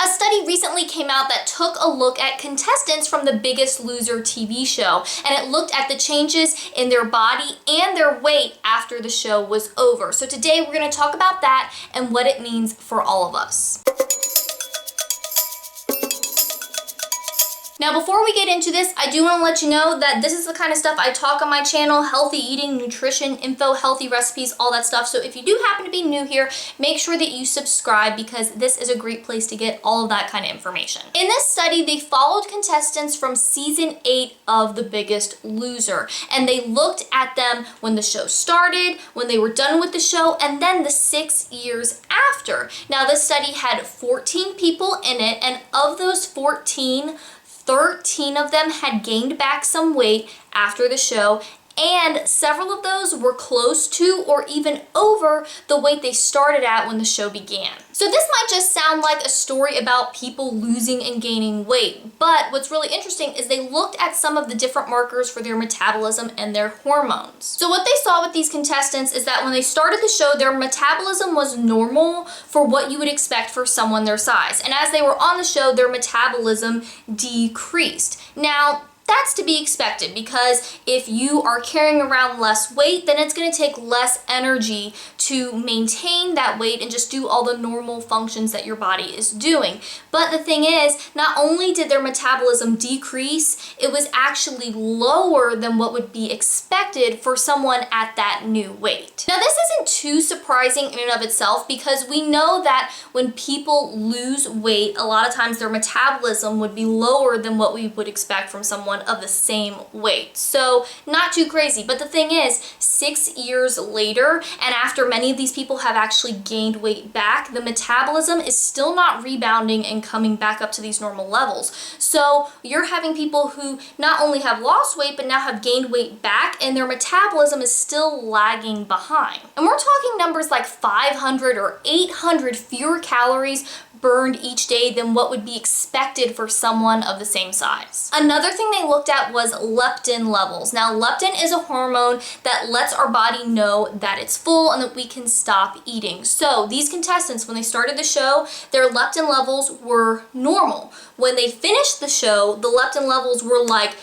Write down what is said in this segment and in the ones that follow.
A study recently came out that took a look at contestants from The Biggest Loser TV show, and it looked at the changes in their body and their weight after the show was over. So today we're going to talk about that and what it means for all of us. Now, before we get into this, I do want to let you know that this is the kind of stuff I talk on my channel: healthy eating, nutrition, info, healthy recipes, all that stuff. So if you do happen to be new here, make sure that you subscribe because this is a great place to get all of that kind of information. In this study, they followed contestants from season 8 of The Biggest Loser, and they looked at them when the show started, when they were done with the show, and then the 6 years after. Now, this study had 14 people in it, and of those 14, 13 of them had gained back some weight after the show, and several of those were close to or even over the weight they started at when the show began. So this might just sound like a story about people losing and gaining weight, but what's really interesting is they looked at some of the different markers for their metabolism and their hormones. So what they saw with these contestants is that when they started the show, their metabolism was normal for what you would expect for someone their size. And as they were on the show, their metabolism decreased. Now, that's to be expected because if you are carrying around less weight, then it's going to take less energy to maintain that weight and just do all the normal functions that your body is doing. But the thing is, not only did their metabolism decrease, it was actually lower than what would be expected for someone at that new weight. Now, this isn't too surprising in and of itself because we know that when people lose weight, a lot of times their metabolism would be lower than what we would expect from someone of the same weight. So not too crazy, but the thing is, 6 years later, and after many of these people have actually gained weight back, the metabolism is still not rebounding and coming back up to these normal levels. So you're having people who not only have lost weight, but now have gained weight back, and their metabolism is still lagging behind. And we're talking numbers like 500 or 800 fewer calories burned each day than what would be expected for someone of the same size. Another thing they looked at was leptin levels. Now, leptin is a hormone that lets our body know that it's full and that we can stop eating. So these contestants, when they started the show, their leptin levels were normal. When they finished the show, the leptin levels were like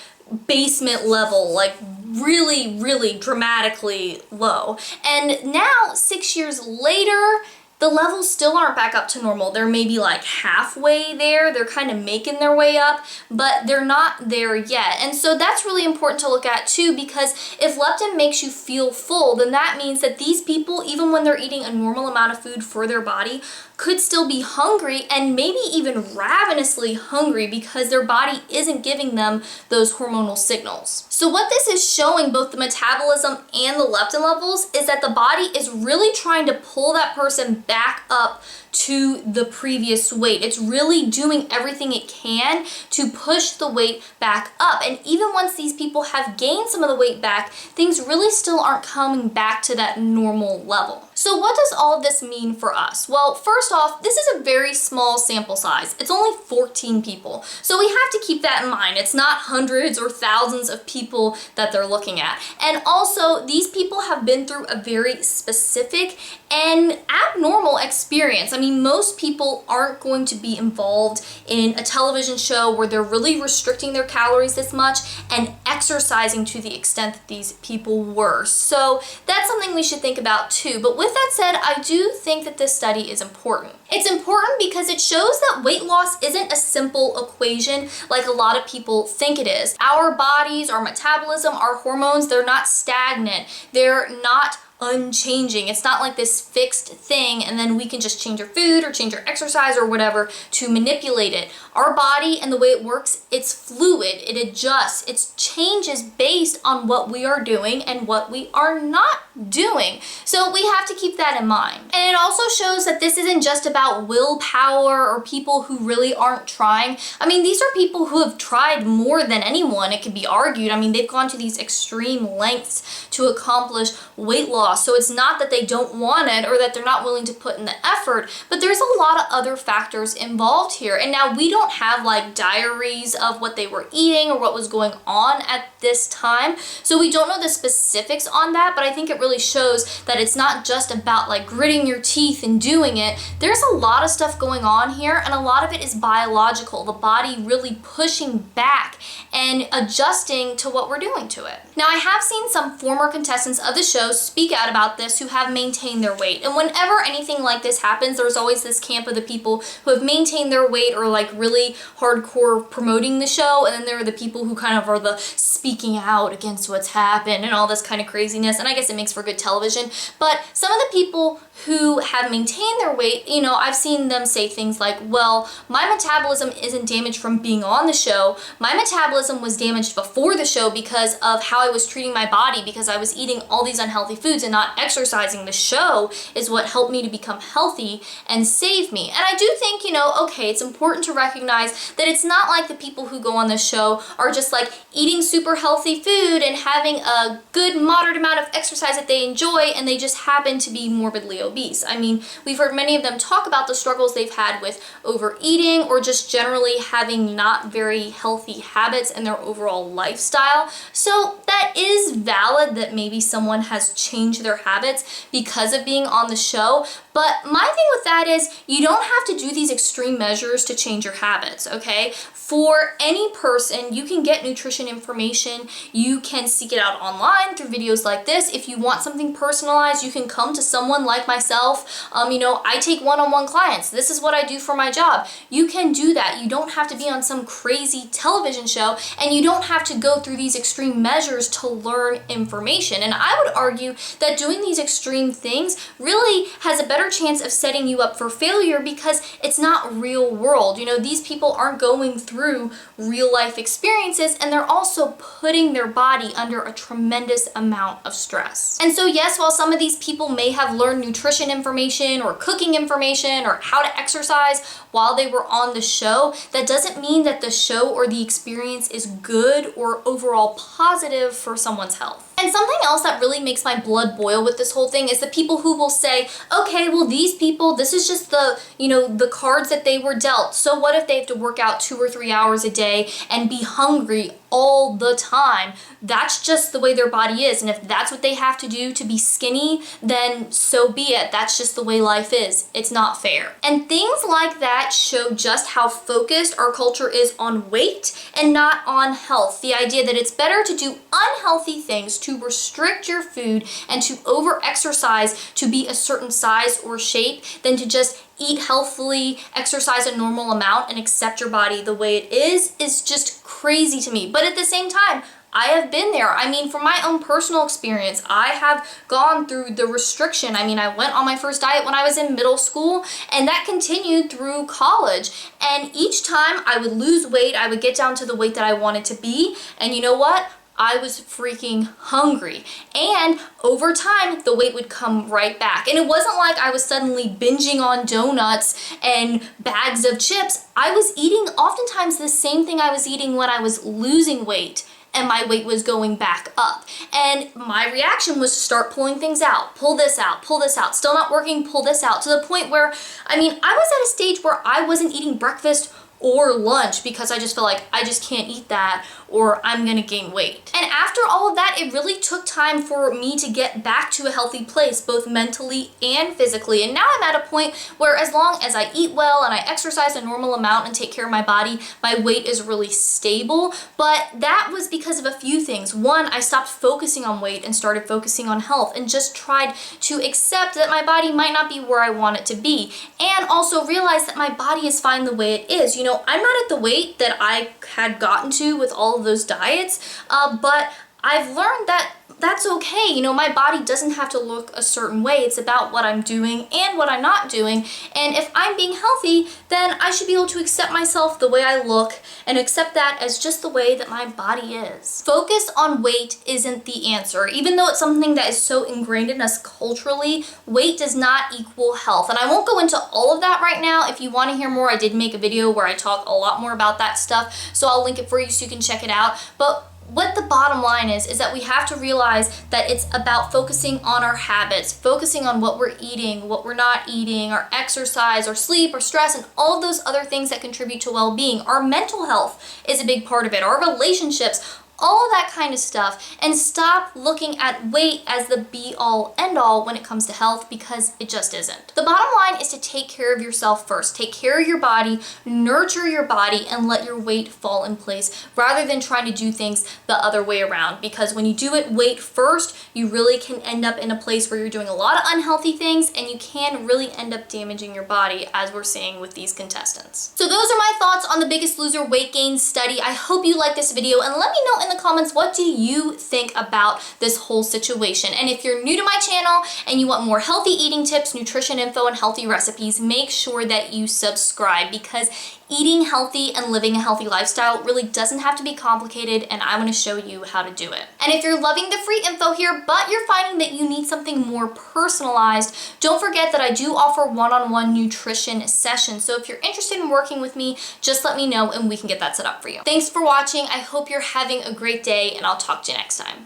basement level, like really, really dramatically low. And now, 6 years later, the levels still aren't back up to normal. They're maybe like halfway there. They're kind of making their way up, but they're not there yet. And so that's really important to look at too, because if leptin makes you feel full, then that means that these people, even when they're eating a normal amount of food for their body, could still be hungry and maybe even ravenously hungry because their body isn't giving them those hormonal signals. So what this is showing, both the metabolism and the leptin levels, is that the body is really trying to pull that person back up to the previous weight. It's really doing everything it can to push the weight back up. And even once these people have gained some of the weight back, things really still aren't coming back to that normal level. So what does all of this mean for us? Well, first off, this is a very small sample size. It's only 14 people. So we have to keep that in mind. It's not hundreds or thousands of people that they're looking at. And also, these people have been through a very specific and abnormal experience. I mean, most people aren't going to be involved in a television show where they're really restricting their calories this much and exercising to the extent that these people were. So that's something we should think about too. But with that said, I do think that this study is important. It's important because it shows that weight loss isn't a simple equation like a lot of people think it is. Our bodies, our metabolism, our hormones, they're not stagnant. They're not unchanging. It's not like this fixed thing and then we can just change our food or change our exercise or whatever to manipulate it. Our body and the way it works, it's fluid, it adjusts, it changes based on what we are doing and what we are not doing. So we have to keep that in mind. And it also shows that this isn't just about willpower or people who really aren't trying. I mean, these are people who have tried more than anyone, it could be argued. I mean, they've gone to these extreme lengths to accomplish weight loss loss. So it's not that they don't want it or that they're not willing to put in the effort, but there's a lot of other factors involved here. And now we don't have like diaries of what they were eating or what was going on at this time. So we don't know the specifics on that, but I think it really shows that it's not just about like gritting your teeth and doing it. There's a lot of stuff going on here, and a lot of it is biological. The body really pushing back and adjusting to what we're doing to it. Now, I have seen some former contestants of the show speak out about this who have maintained their weight. And whenever anything like this happens, there's always this camp of the people who have maintained their weight or like really hardcore promoting the show. And then there are the people who kind of are the speaking out against what's happened and all this kind of craziness. And I guess it makes for good television. But some of the people who have maintained their weight, you know, I've seen them say things like, well, my metabolism isn't damaged from being on the show. My metabolism was damaged before the show because of how I was treating my body, because I was eating all these unhealthy foods and not exercising. The show is what helped me to become healthy and save me. And I do think, you know, okay, it's important to recognize that it's not like the people who go on the show are just like eating super healthy food and having a good moderate amount of exercise that they enjoy, and they just happen to be morbidly obese. I mean, we've heard many of them talk about the struggles they've had with overeating or just generally having not very healthy habits in their overall lifestyle. So that is valid that maybe someone has changed their habits because of being on the show. But my thing with that is you don't have to do these extreme measures to change your habits, okay? For any person, you can get nutrition information. You can seek it out online through videos like this. If you want something personalized, you can come to someone like myself. You know, I take one-on-one clients. This is what I do for my job. You can do that. You don't have to be on some crazy television show, and you don't have to go through these extreme measures to learn information. And I would argue that doing these extreme things really has a better chance of setting you up for failure because it's not real world. You know, these people aren't going through real life experiences, and they're also putting their body under a tremendous amount of stress. And so yes, while some of these people may have learned nutrition information or cooking information or how to exercise while they were on the show, that doesn't mean that the show or the experience is good or overall positive for someone's health. And something else that really makes my blood boil with this whole thing is the people who will say, okay, well, these people, this is just the, you know, the cards that they were dealt. So what if they have to work out 2 or 3 hours a day and be hungry all the time? That's just the way their body is. And if that's what they have to do to be skinny, then so be it. That's just the way life is. It's not fair. And things like that show just how focused our culture is on weight and not on health. The idea that it's better to do unhealthy things, to restrict your food and to over-exercise to be a certain size or shape than to just eat healthfully, exercise a normal amount, and accept your body the way it is just crazy to me. But at the same time, I have been there. I mean, from my own personal experience, I have gone through the restriction. I mean, I went on my first diet when I was in middle school, and that continued through college. And each time I would lose weight, I would get down to the weight that I wanted to be. And you know what? I was freaking hungry. And over time, the weight would come right back. And it wasn't like I was suddenly binging on donuts and bags of chips. I was eating oftentimes the same thing I was eating when I was losing weight, and my weight was going back up. And my reaction was to start pulling things out. Pull this out, pull this out. Still not working, pull this out. To the point where, I mean, I was at a stage where I wasn't eating breakfast or lunch because I just felt like I just can't eat that or I'm gonna gain weight. And after all of that, it really took time for me to get back to a healthy place, both mentally and physically. And now I'm at a point where as long as I eat well and I exercise a normal amount and take care of my body, my weight is really stable. But that was because of a few things. One, I stopped focusing on weight and started focusing on health and just tried to accept that my body might not be where I want it to be. And also realize that my body is fine the way it is. You know, I'm not at the weight that I had gotten to with all of those diets, but I've learned that that's okay. You know, my body doesn't have to look a certain way. It's about what I'm doing and what I'm not doing. And if I'm being healthy, then I should be able to accept myself the way I look and accept that as just the way that my body is. Focus on weight isn't the answer. Even though it's something that is so ingrained in us culturally, weight does not equal health. And I won't go into all of that right now. If you want to hear more, I did make a video where I talk a lot more about that stuff. So I'll link it for you so you can check it out. But what the bottom line is that we have to realize that it's about focusing on our habits, focusing on what we're eating, what we're not eating, our exercise, our sleep, our stress, and all of those other things that contribute to well-being. Our mental health is a big part of it, our relationships, all of that kind of stuff, and stop looking at weight as the be-all, end-all when it comes to health, because it just isn't. The bottom line is to take care of yourself first. Take care of your body, nurture your body, and let your weight fall in place rather than trying to do things the other way around, because when you do it weight first, you really can end up in a place where you're doing a lot of unhealthy things and you can really end up damaging your body, as we're seeing with these contestants. So those are my thoughts on the Biggest Loser weight gain study. I hope you liked this video, and let me know in the comments, what do you think about this whole situation? And if you're new to my channel and you want more healthy eating tips, nutrition info, and healthy recipes, make sure that you subscribe, because eating healthy and living a healthy lifestyle really doesn't have to be complicated, and I want to show you how to do it. And if you're loving the free info here, but you're finding that you need something more personalized, don't forget that I do offer one-on-one nutrition sessions. So if you're interested in working with me, just let me know and we can get that set up for you. Thanks for watching. I hope you're having a great day, and I'll talk to you next time.